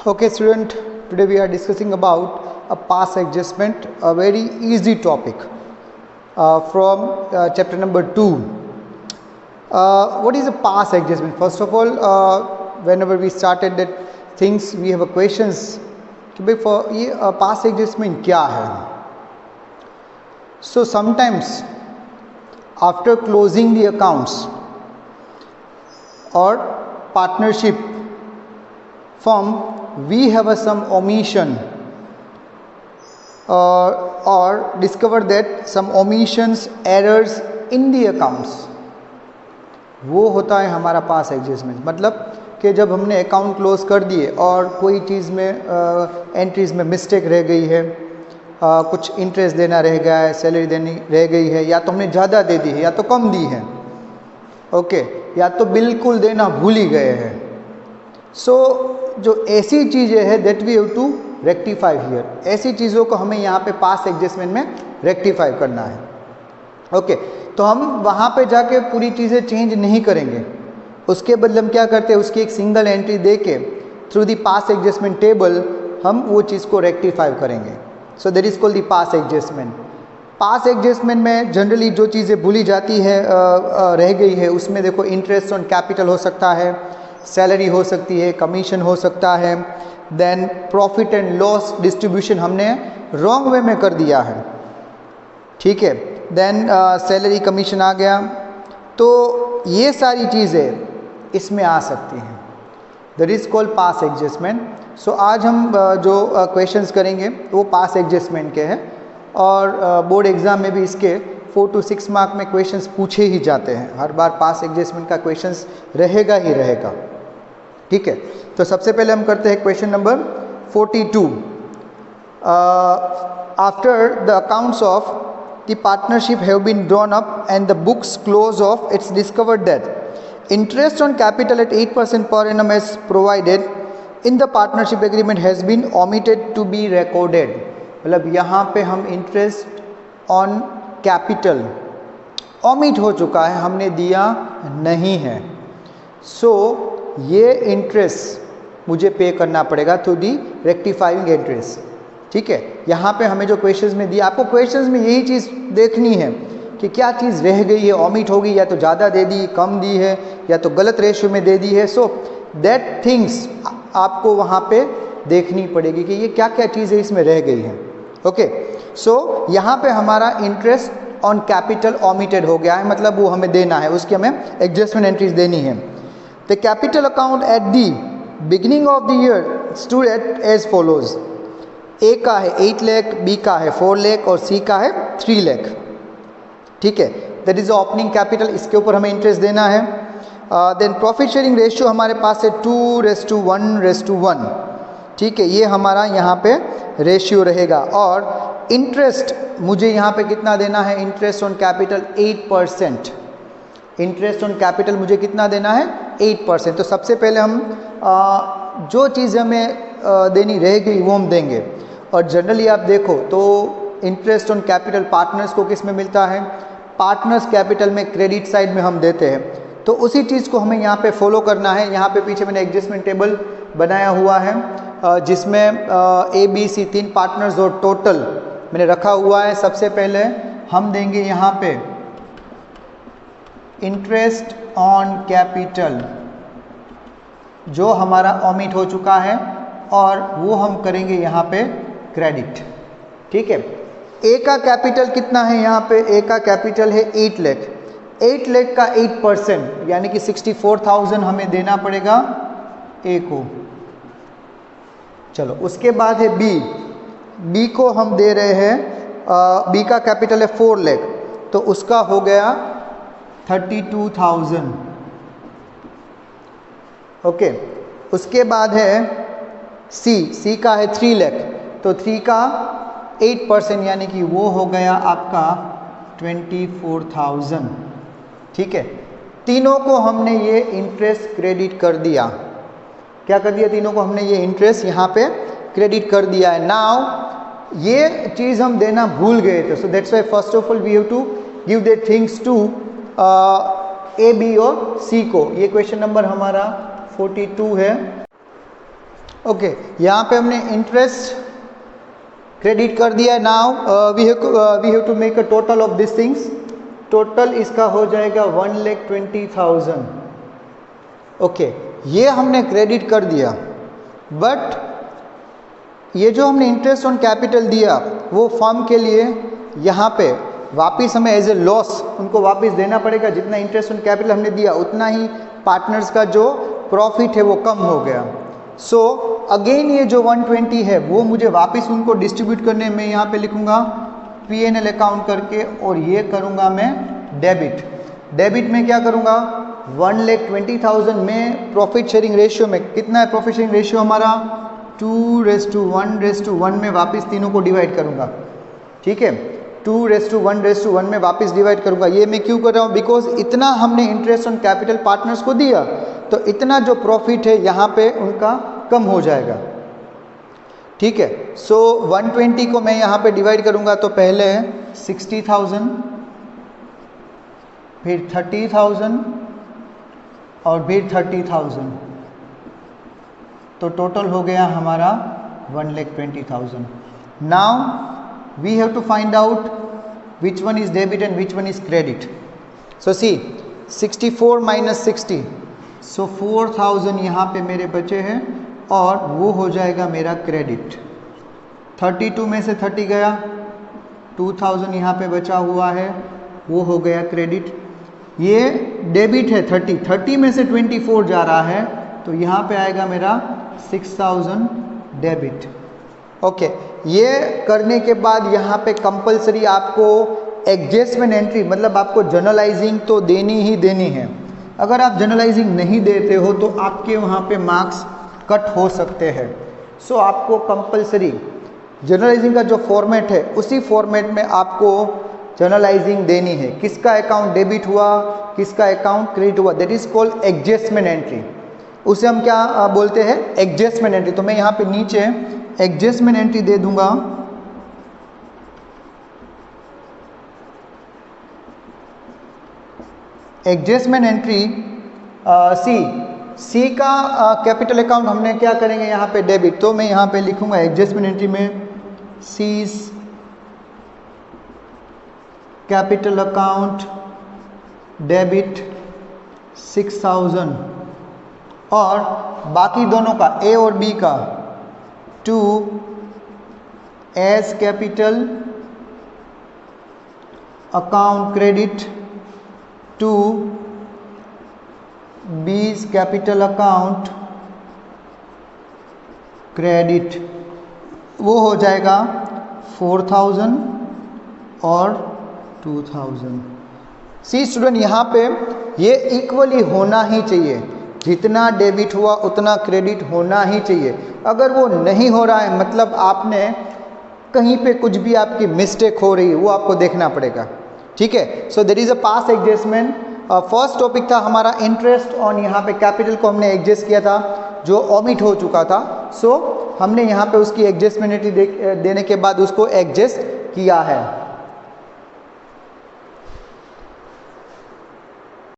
Okay, student, today we are discussing about a pass adjustment, a very easy topic from chapter number 2. What is a pass adjustment? First of all, whenever we started that things, we have a questions कि भाई for ये pass adjustment क्या है? So sometimes after closing the accounts or partnership firm, we have some omission or discover that some omissions, errors in the accounts. वो होता है हमारा पास adjustment. मतलब कि जब हमने अकाउंट क्लोज कर दिए और कोई चीज़ में एंट्रीज़ में मिस्टेक रह गई है, कुछ इंटरेस्ट देना रह गया है, सैलरी देनी रह गई है, या तो हमने ज़्यादा दे दी है या तो कम दी है, ओके, या तो बिल्कुल देना भूल ही गए हैं. सो जो ऐसी चीज़ें हैं that we have to rectify here. ऐसी चीज़ों को हमें यहाँ पे पास एडजस्टमेंट में रेक्टिफाई करना है. ओके, तो हम वहाँ पे जाके पूरी चीज़ें चेंज नहीं करेंगे. उसके बदले हम क्या करते हैं, उसकी एक सिंगल एंट्री दे के through the pass adjustment table हम वो चीज़ को रेक्टिफाई करेंगे. So that is called the pass adjustment. Pass adjustment में जनरली जो चीज़ें भूली जाती है रह गई है, उसमें देखो इंटरेस्ट ऑन कैपिटल हो सकता है, सैलरी हो सकती है, कमीशन हो सकता है, then profit and loss distribution हमने रॉन्ग वे में कर दिया है, ठीक है, देन सैलरी कमीशन आ गया. तो ये सारी चीज़ें इसमें आ सकती हैं. That is called pass adjustment. So आज हम जो क्वेश्चंस करेंगे वो पास एडजस्टमेंट के हैं और बोर्ड एग्ज़ाम में भी इसके 4 to 6 मार्क में क्वेश्चंस पूछे ही जाते हैं. हर बार पास एडजस्टमेंट का क्वेश्चंस रहेगा ही रहेगा, ठीक है. तो सबसे पहले हम करते हैं question number 42. After the accounts of the partnership have been drawn up and the books close off, its discovered that interest on capital at 8% per annum as provided in the partnership agreement has been omitted to be recorded. मतलब यहाँ पे हम interest on capital omit हो चुका है, हमने दिया नहीं है. सो ये इंटरेस्ट मुझे पे करना पड़ेगा थ्रू दी रेक्टिफाइंग इंटरेस्ट, ठीक है. यहाँ पे हमें जो क्वेश्चंस में दिया, आपको क्वेश्चंस में यही चीज़ देखनी है कि क्या चीज़ रह गई है, ओमिट हो गई, या तो ज़्यादा दे दी, कम दी है, या तो गलत रेशियो में दे दी है. सो दैट थिंग्स आपको वहाँ पे देखनी पड़ेगी कि ये क्या क्या चीज़ें इसमें रह गई हैं. ओके, सो यहाँ पे हमारा इंटरेस्ट ऑन कैपिटल ओमिटेड हो गया है, मतलब वो हमें देना है, उसकी हमें एडजस्टमेंट एंट्रीज देनी है. The capital account at the beginning of the year stood at as follows. A का है 8 लाख, बी का है 4 लाख और सी का है 3 लाख, ठीक है. दैट इज ओपनिंग कैपिटल, इसके ऊपर हमें इंटरेस्ट देना है. देन प्रॉफिट शेयरिंग रेशियो हमारे पास है 2:1:1, ठीक है. ये हमारा यहाँ पे रेशियो रहेगा. और इंटरेस्ट मुझे यहाँ पे कितना देना है, interest on capital 8%. Interest on capital मुझे कितना देना है, 8%. तो सबसे पहले हम जो चीज़ हमें देनी रह गई वो हम देंगे. और जनरली आप देखो तो इंटरेस्ट ऑन कैपिटल पार्टनर्स को किस में मिलता है, पार्टनर्स कैपिटल में क्रेडिट साइड में हम देते हैं. तो उसी चीज़ को हमें यहाँ पे फॉलो करना है. यहाँ पे पीछे मैंने एडजस्टमेंट टेबल बनाया हुआ है जिसमें ABC 3 पार्टनर्स और टोटल मैंने रखा हुआ है. सबसे पहले हम देंगे यहाँ पे इंटरेस्ट ऑन कैपिटल जो हमारा ओमिट हो चुका है और वो हम करेंगे यहाँ पे क्रेडिट, ठीक है. ए का कैपिटल कितना है, यहाँ पे ए का कैपिटल है 8 लाख. 8 लाख का 8% यानी कि 64,000 हमें देना पड़ेगा ए को. चलो, उसके बाद है बी को हम दे रहे हैं, बी का कैपिटल है 4 लाख, तो उसका हो गया 32,000, ओके. उसके बाद है सी का है 3 लाख, तो 3 का 8% यानी कि वो हो गया आपका 24,000, ठीक है. तीनों को हमने ये इंटरेस्ट क्रेडिट कर दिया. क्या कर दिया, तीनों को हमने ये इंटरेस्ट यहाँ पे क्रेडिट कर दिया है. नाउ ये चीज़ हम देना भूल गए थे. So that's why first of all we have to give the things to A, B और सी को. ये क्वेश्चन नंबर हमारा 42 है. ओके, यहाँ पे हमने इंटरेस्ट क्रेडिट कर दिया। Now we have to make a total of this things. Total इसका हो जाएगा 1,20,000। ओके, ये हमने क्रेडिट कर दिया, बट ये जो हमने इंटरेस्ट ऑन कैपिटल दिया वो फर्म के लिए यहाँ पे वापस हमें एज ए लॉस उनको वापस देना पड़ेगा। जितना इंटरेस्ट ऑन कैपिटल हमने दिया उतना ही पार्टनर्स का जो प्रॉफिट है वो कम हो गया। सो अगेन ये जो 120 है वो मुझे वापस उनको डिस्ट्रीब्यूट करने में यहाँ पे लिखूँगा P&L अकाउंट करके, और ये करूँगा मैं डेबिट। डेबिट में क्या करूँगा, 1,20,000 में प्रॉफिट शेयरिंग रेशियो में कितना है, प्रॉफिट शेयरिंग रेशियो हमारा 2:1:1 में वापस तीनों को डिवाइड करूँगा। ठीक है, 2:1:1 में वापस डिवाइड करूँगा। ये मैं क्यों कर रहा हूँ, बिकॉज इतना हमने इंटरेस्ट ऑन कैपिटल पार्टनर्स को दिया तो इतना जो प्रॉफिट है यहाँ पे उनका कम हो जाएगा। ठीक है, सो 120 को मैं यहाँ पे डिवाइड करूँगा तो पहले 60,000, फिर 30,000 और फिर 30,000, तो टोटल हो गया हमारा 1,20,000। Now we have to find out which one is debit and which one is credit. So see 64 minus 60, so 4,000 यहाँ पे मेरे बचे हैं और वो हो जाएगा मेरा क्रेडिट। 32 में से 30 गया, 2,000 यहाँ पे बचा हुआ है, वो हो गया क्रेडिट। ये डेबिट है 30 में से 24 जा रहा है तो यहाँ पे आएगा मेरा 6,000 डेबिट। ओके, ये करने के बाद यहाँ पे कंपलसरी आपको एडजस्टमेंट एंट्री मतलब आपको जर्नलाइजिंग तो देनी ही देनी है। अगर आप जर्नलाइजिंग नहीं देते हो तो आपके वहाँ पे मार्क्स कट हो सकते हैं। सो आपको कंपलसरी जर्नलाइजिंग का जो फॉर्मेट है उसी फॉर्मेट में आपको जर्नलाइजिंग देनी है। किसका अकाउंट डेबिट हुआ, किसका अकाउंट क्रेडिट हुआ, that is called adjustment entry. उसे हम क्या बोलते हैं, एडजस्टमेंट एंट्री। तो मैं यहाँ पे नीचे एडजस्टमेंट एंट्री दे दूंगा। एडजस्टमेंट एंट्री सी का कैपिटल अकाउंट हमने क्या करेंगे यहाँ पे डेबिट, तो मैं यहाँ पे लिखूंगा एडजस्टमेंट एंट्री में सीज कैपिटल अकाउंट डेबिट 6,000 और बाकी दोनों का ए और बी का to A's capital account credit to B's capital account credit, वो हो जाएगा 4,000 और 2,000। सी स्टूडेंट, यहाँ पे ये इक्वली होना ही चाहिए, जितना डेबिट हुआ उतना क्रेडिट होना ही चाहिए। अगर वो नहीं हो रहा है मतलब आपने कहीं पे कुछ भी आपकी मिस्टेक हो रही है वो आपको देखना पड़ेगा। ठीक है, so there is a pass adjustment. First topic था हमारा इंटरेस्ट ऑन, यहाँ पे कैपिटल को हमने एडजस्ट किया था जो ओमिट हो चुका था। सो हमने यहाँ पे उसकी एडजस्टमेंट देने के बाद उसको एडजस्ट किया है।